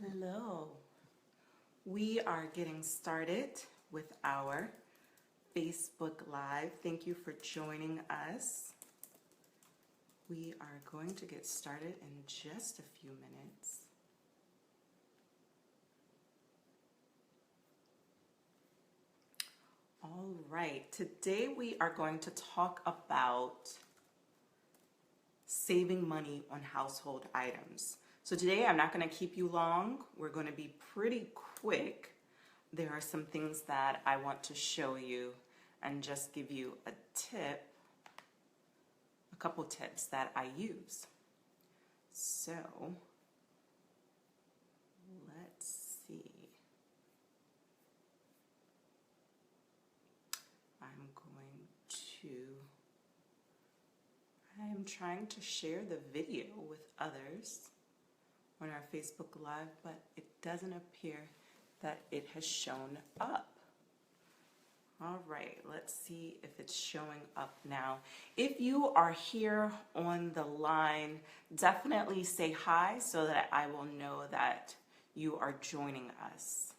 Hello. We are getting started with our Facebook Live. Thank you for joining us. We are going to get started in just a few minutes. All right, today we are going to talk about saving money on household items. So today I'm not going to keep you long. We're going to be pretty quick. There are some things that I want to show you and just give you a couple tips that I use. So let's see. I'm trying to share the video with others on our Facebook Live, but it doesn't appear that it has shown up. All right, let's see if it's showing up now. If you are here on the line, definitely say hi so that I will know that you are joining us.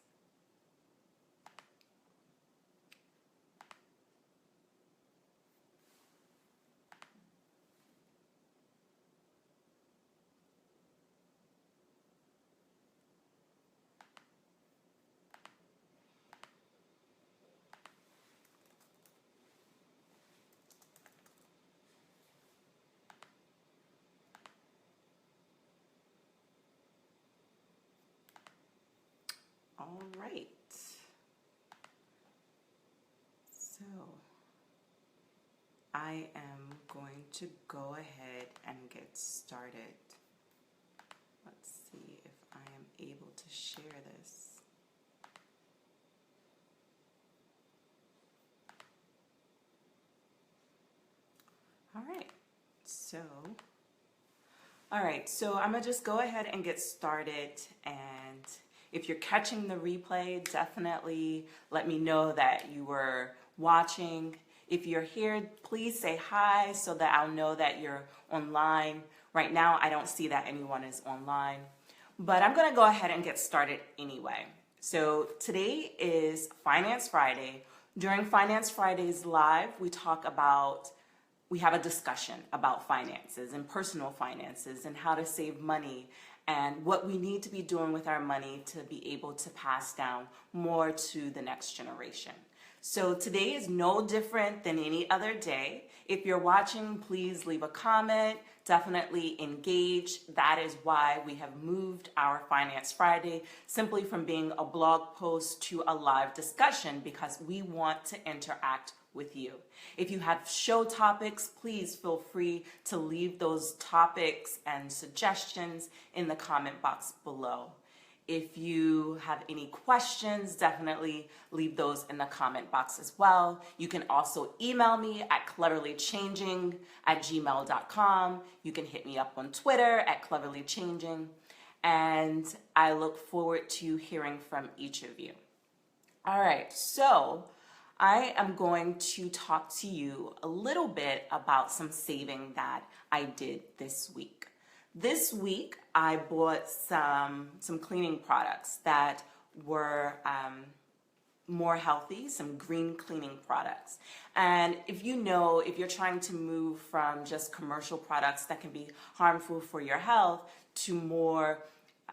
All right. So I am going to go ahead and get started. Let's see if I am able to share this. All right, so I'm gonna just go ahead and get started, and if you're catching the replay, definitely let me know that you were watching. If you're here, please say hi so that I'll know that you're online. Right now, I don't see that anyone is online, but I'm gonna go ahead and get started anyway. So today is Finance Friday. During Finance Fridays Live, we have a discussion about finances and personal finances and how to save money and what we need to be doing with our money to be able to pass down more to the next generation. So today is no different than any other day. If you're watching, please leave a comment, definitely engage. That is why we have moved our Finance Friday simply from being a blog post to a live discussion because we want to interact with you. If you have show topics, please feel free to leave those topics and suggestions in the comment box below. If you have any questions, definitely leave those in the comment box as well. You can also email me at cleverlychanging@gmail.com. You can hit me up on Twitter at cleverlychanging. And I look forward to hearing from each of you. All right, so I am going to talk to you a little bit about some saving that I did this week. This week, I bought some cleaning products that were more healthy, some green cleaning products. And if you're trying to move from just commercial products that can be harmful for your health to more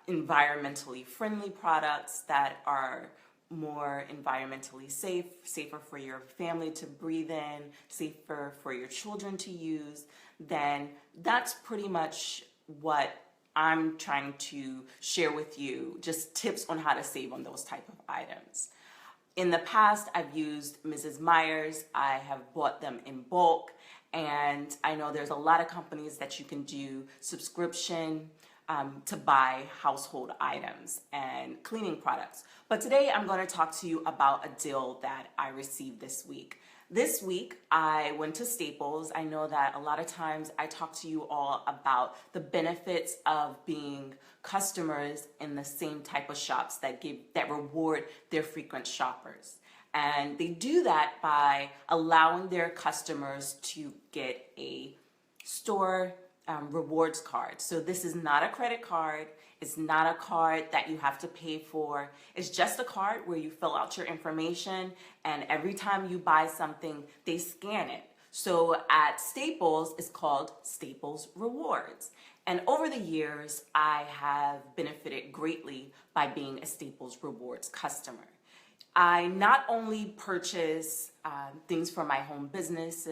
environmentally friendly products that are more environmentally safer for your family to breathe in, safer for your children to use, then that's pretty much what I'm trying to share with you, just tips on how to save on those type of items. In the past, I've used Mrs. Meyer's. I have bought them in bulk, and I know there's a lot of companies that you can do subscription to buy household items and cleaning products. But today I'm going to talk to you about a deal that I received this week. This week I went to Staples. I know that a lot of times I talk to you all about the benefits of being customers in the same type of shops that reward their frequent shoppers. And they do that by allowing their customers to get a store rewards card. So this is not a credit card. It's not a card that you have to pay for. It's just a card where you fill out your information, and every time you buy something, they scan it. So at Staples, it's called Staples Rewards. And over the years, I have benefited greatly by being a Staples Rewards customer. I not only purchase things for my home business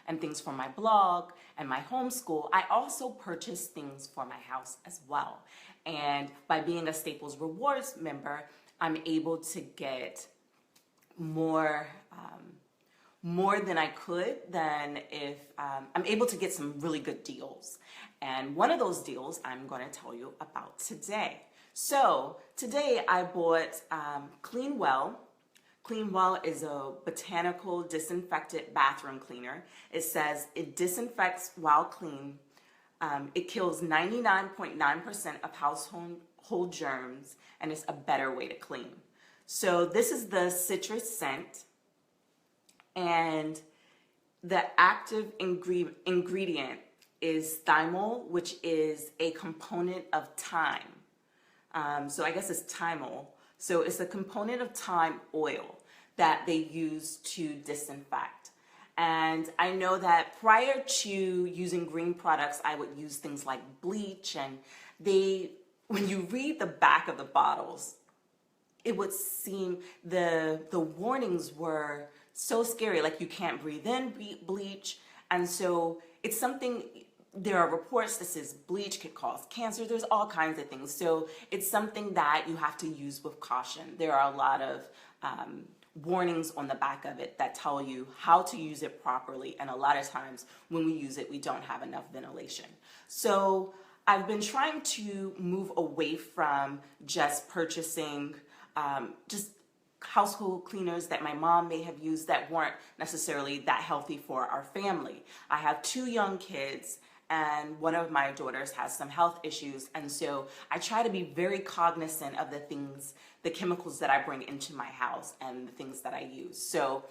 and things for my blog and my homeschool, I also purchase things for my house as well. And by being a Staples Rewards member, I'm able to get more than I could than if I'm able to get some really good deals. And one of those deals I'm going to tell you about today. So today I bought Clean Well. Clean Well is a botanical disinfectant bathroom cleaner. It says it disinfects while clean. It kills 99.9% of household germs, and it's a better way to clean. So this is the citrus scent, and the active ingredient is thymol, which is a component of thyme. So I guess it's thymol. So it's a component of thyme oil that they use to disinfect. And I know that prior to using green products, I would use things like bleach, and when you read the back of the bottles, it would seem the warnings were so scary, like you can't breathe in bleach. And so it's something, there are reports that says bleach could cause cancer. There's all kinds of things. So it's something that you have to use with caution. There are a lot of warnings on the back of it that tell you how to use it properly. And a lot of times when we use it, we don't have enough ventilation. So I've been trying to move away from just purchasing just household cleaners that my mom may have used that weren't necessarily that healthy for our family. I have 2 young kids, and one of my daughters has some health issues, and so I try to be very cognizant of the chemicals that I bring into my house and the things that I use. So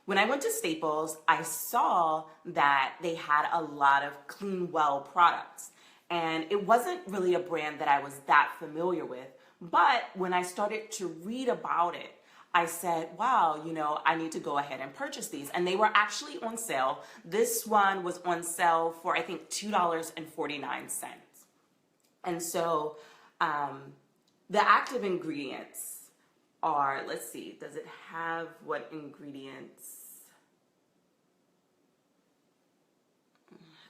when I went to Staples, I saw that they had a lot of Clean Well products, and it wasn't really a brand that I was that familiar with. But when I started to read about it, I said, wow, I need to go ahead and purchase these. And they were actually on sale. This one was on sale for, I think, $2.49. And so the active ingredients are, let's see, does it have what ingredients?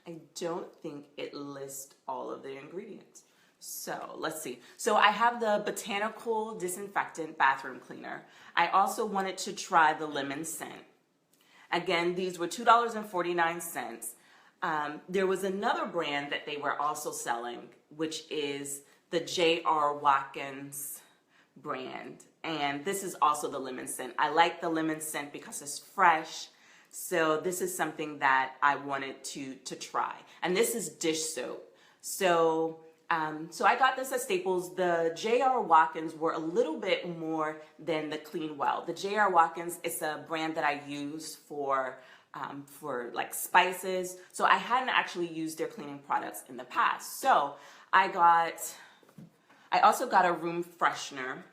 I don't think it lists all of the ingredients. So let's see. So I have the botanical disinfectant bathroom cleaner. I also wanted to try the lemon scent. Again, these were $2.49. There was another brand that they were also selling, which is the J.R. Watkins brand. And this is also the lemon scent. I like the lemon scent because it's fresh. So this is something that I wanted to try. And this is dish soap. So I got this at Staples. The J.R. Watkins were a little bit more than the Clean Well. The J.R. Watkins is a brand that I use for like spices. So I hadn't actually used their cleaning products in the past. So I also got a room freshener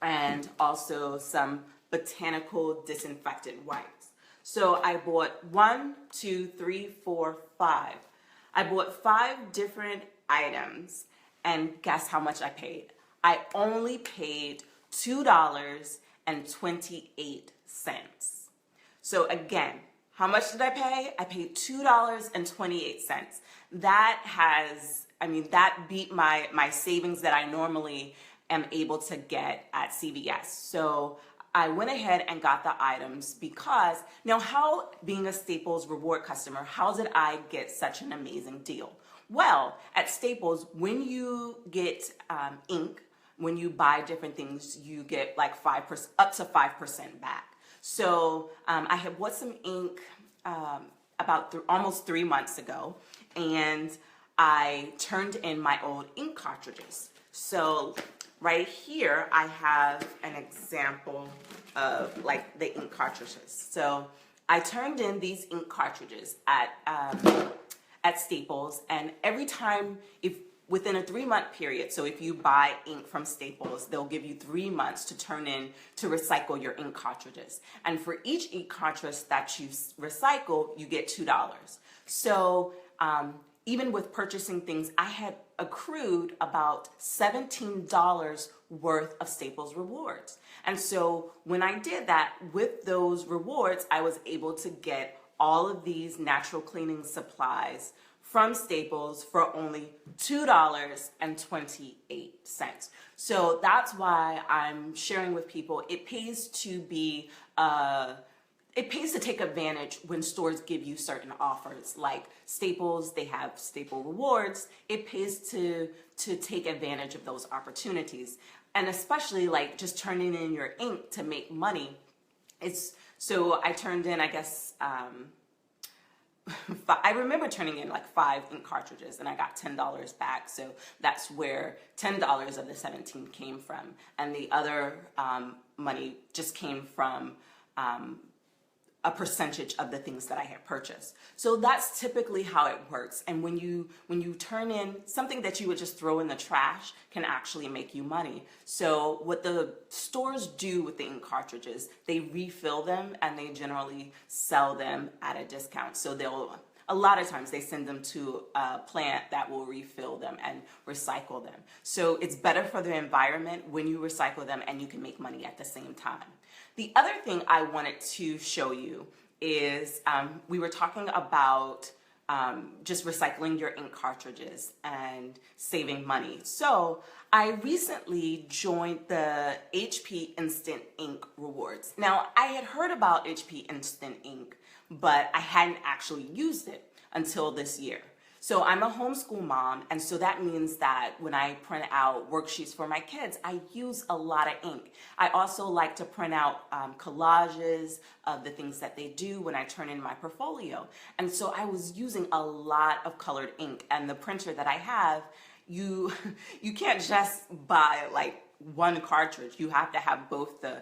and also some botanical disinfectant wipes. So I bought 1, 2, 3, 4, 5. I bought 5 different items, and guess how much I paid? I only paid $2.28. So again, how much did I pay? I paid $2.28. That beat my savings that I normally am able to get at CVS. So I went ahead and got the items because, now how, being a Staples reward customer, how did I get such an amazing deal? Well, at Staples, when you get ink, when you buy different things, you get like 5%, up to 5% back. So I had bought some ink about almost 3 months ago, and I turned in my old ink cartridges. So right here, I have an example of like the ink cartridges. So I turned in these ink cartridges at at Staples, and every time, if within a 3-month period, so if you buy ink from Staples, they'll give you 3 months to turn in to recycle your ink cartridges. And for each ink cartridge that you recycle, you get $2. So even with purchasing things, I had accrued about $17 worth of Staples rewards. And so when I did that, with those rewards, I was able to get all of these natural cleaning supplies from Staples for only $2.28. So that's why I'm sharing with people. It pays to take advantage when stores give you certain offers. Like Staples, they have Staple Rewards. It pays to take advantage of those opportunities. And especially like just turning in your ink to make money. So I turned in, I guess, I remember turning in like 5 ink cartridges and I got $10 back. So that's where $10 of the 17 came from. And the other money just came from a percentage of the things that I had purchased. So that's typically how it works. And when you turn in something that you would just throw in the trash can actually make you money. So what the stores do with the ink cartridges, they refill them and they generally sell them at a discount. So a lot of times they send them to a plant that will refill them and recycle them. So it's better for the environment when you recycle them and you can make money at the same time. The other thing I wanted to show you is we were talking about just recycling your ink cartridges and saving money. So I recently joined the HP Instant Ink Rewards. Now, I had heard about HP Instant Ink, but I hadn't actually used it until this year. So I'm a homeschool mom, and so that means that when I print out worksheets for my kids, I use a lot of ink. I also like to print out collages of the things that they do when I turn in my portfolio. And so I was using a lot of colored ink, and the printer that I have, you can't just buy like one cartridge. You have to have both the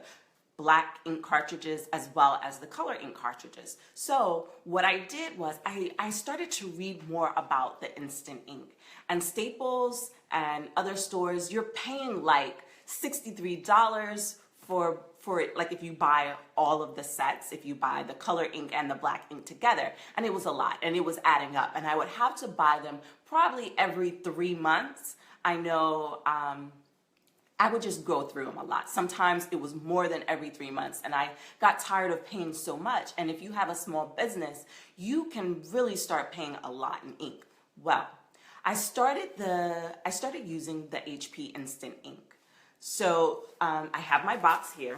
black ink cartridges as well as the color ink cartridges. So what I did was I started to read more about the instant ink. And Staples and other stores, you're paying like $63 for it, like if you buy all of the sets, if you buy the color ink and the black ink together. And it was a lot, and it was adding up. And I would have to buy them probably every 3 months. I know I would just go through them a lot. Sometimes it was more than every 3 months, and I got tired of paying so much. And if you have a small business, you can really start paying a lot in ink. Well, I started using the HP Instant Ink. So I have my box here.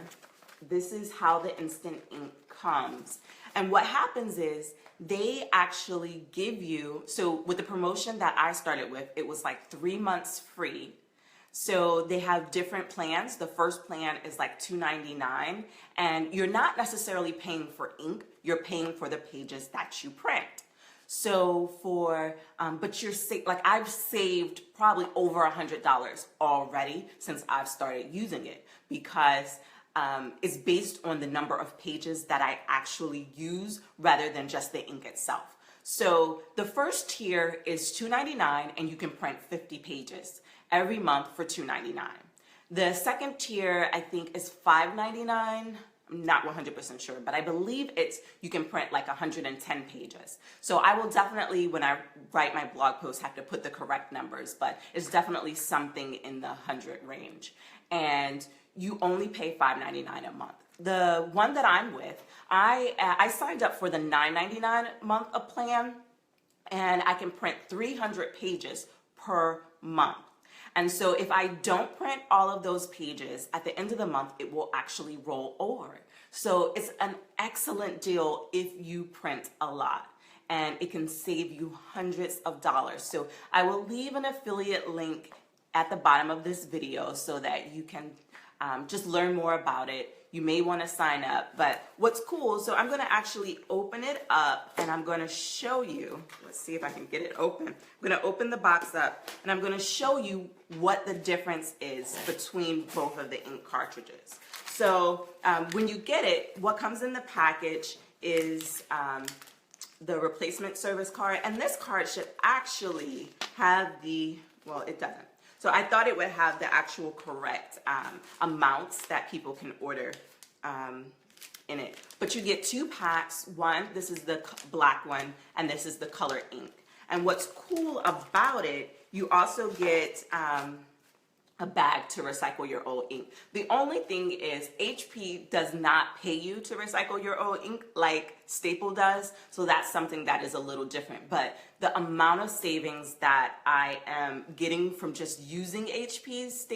This is how the Instant Ink comes. And what happens is they actually give you, so with the promotion that I started with, it was like 3 months free. So they have different plans. The first plan is like $2.99, and you're not necessarily paying for ink, you're paying for the pages that you print. So but like I've saved probably over $100 already since I've started using it, because it's based on the number of pages that I actually use rather than just the ink itself. So the first tier is $2.99, and you can print 50 pages every month for $2.99. The second tier, I think, is $5.99. I'm not 100% sure, but I believe you can print like 110 pages. So I will definitely, when I write my blog post, have to put the correct numbers, but it's definitely something in the 100 range. And you only pay $5.99 a month. The one that I'm with, I signed up for the $9.99 month of plan, and I can print 300 pages per month. And so if I don't print all of those pages, at the end of the month, it will actually roll over. So it's an excellent deal if you print a lot, and it can save you hundreds of dollars. So I will leave an affiliate link at the bottom of this video so that you can just learn more about it. You may want to sign up, but what's cool, so I'm going to actually open it up and I'm going to show you, let's see if I can get it open. I'm going to open the box up and I'm going to show you what the difference is between both of the ink cartridges. So when you get it, what comes in the package is the replacement service card, and this card should actually have well, it doesn't. So I thought it would have the actual correct amounts that people can order in it. But you get 2 packs. One, this is the black one, and this is the color ink. And what's cool about it, you also get a bag to recycle your old ink. The only thing is HP does not pay you to recycle your old ink like Staple does, so that's something that is a little different. But the amount of savings that I am getting from just using HP's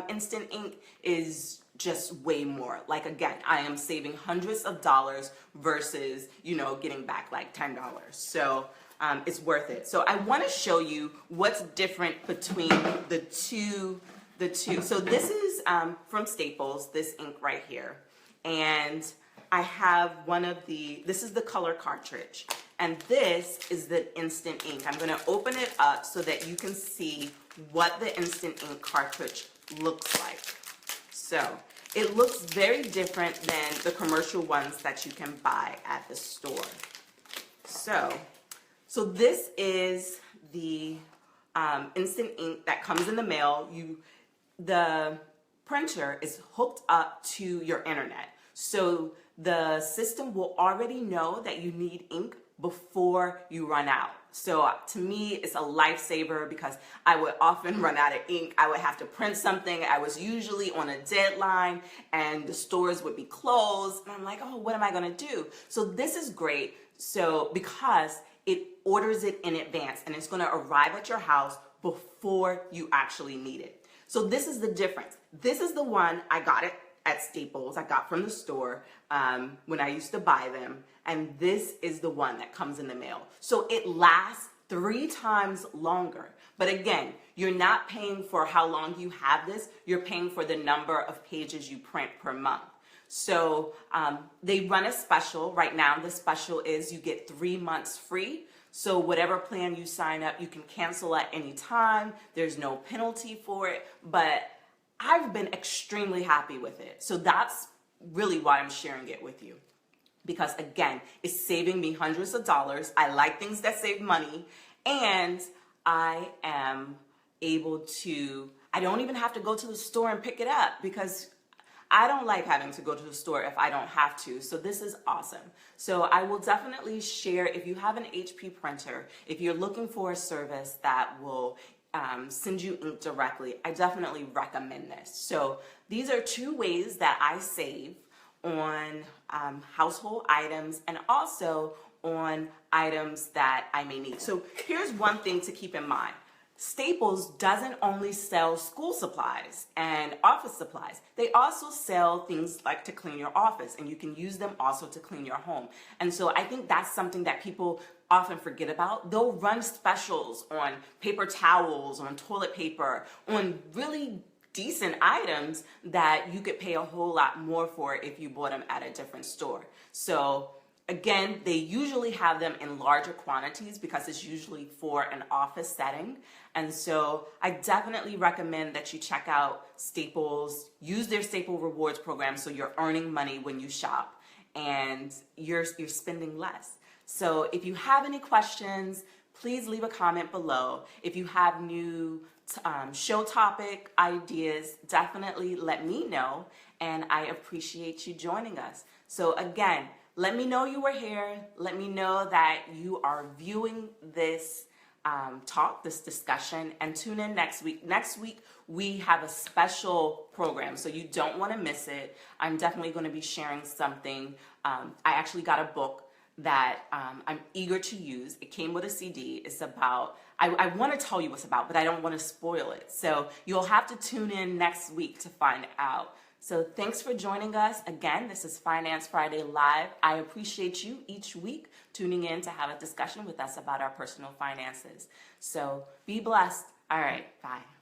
instant ink is just way more. Like, again, I am saving hundreds of dollars versus, you know, getting back like $10. So it's worth it. So I want to show you what's different between the two. So this is from Staples, this ink right here. And I have this is the color cartridge. And this is the instant ink. I'm going to open it up so that you can see what the instant ink cartridge looks like. So it looks very different than the commercial ones that you can buy at the store. So this is the instant ink that comes in the mail. The printer is hooked up to your internet. So the system will already know that you need ink before you run out. So to me, it's a lifesaver because I would often run out of ink. I would have to print something. I was usually on a deadline and the stores would be closed. And I'm like, oh, what am I gonna do? So this is great. So because it orders it in advance and it's gonna arrive at your house before you actually need it. So this is the difference. This is the one I got it at Staples. I got from the store when I used to buy them. And this is the one that comes in the mail. So it lasts 3 times longer. But again, you're not paying for how long you have this. You're paying for the number of pages you print per month. So they run a special. Right now, the special is you get 3 months free. So whatever plan you sign up, you can cancel at any time. There's no penalty for it, but I've been extremely happy with it. So that's really why I'm sharing it with you. Because again, it's saving me hundreds of dollars. I like things that save money, and I am able to, I don't even have to go to the store and pick it up because I don't like having to go to the store if I don't have to. So this is awesome. So I will definitely share, if you have an HP printer, if you're looking for a service that will send you ink directly, I definitely recommend this. So these are 2 ways that I save on household items and also on items that I may need. So here's one thing to keep in mind. Staples doesn't only sell school supplies and office supplies. They also sell things like to clean your office, and you can use them also to clean your home. And so I think that's something that people often forget about. They'll run specials on paper towels, on toilet paper, on really decent items that you could pay a whole lot more for if you bought them at a different store. So again, they usually have them in larger quantities because it's usually for an office setting. And so I definitely recommend that you check out Staples, use their Staple Rewards program so you're earning money when you shop and you're spending less. So if you have any questions, please leave a comment below. If you have new show topic ideas, definitely let me know, and I appreciate you joining us. So again, let me know you were here. Let me know that you are viewing this this discussion, and tune in next week. Next week, we have a special program, so you don't want to miss it. I'm definitely going to be sharing something. I actually got a book that I'm eager to use. It came with a CD. It's about, I want to tell you what's about, but I don't want to spoil it. So you'll have to tune in next week to find out. So thanks for joining us. Again, this is Finance Friday Live. I appreciate you each week tuning in to have a discussion with us about our personal finances. So be blessed. All right, bye.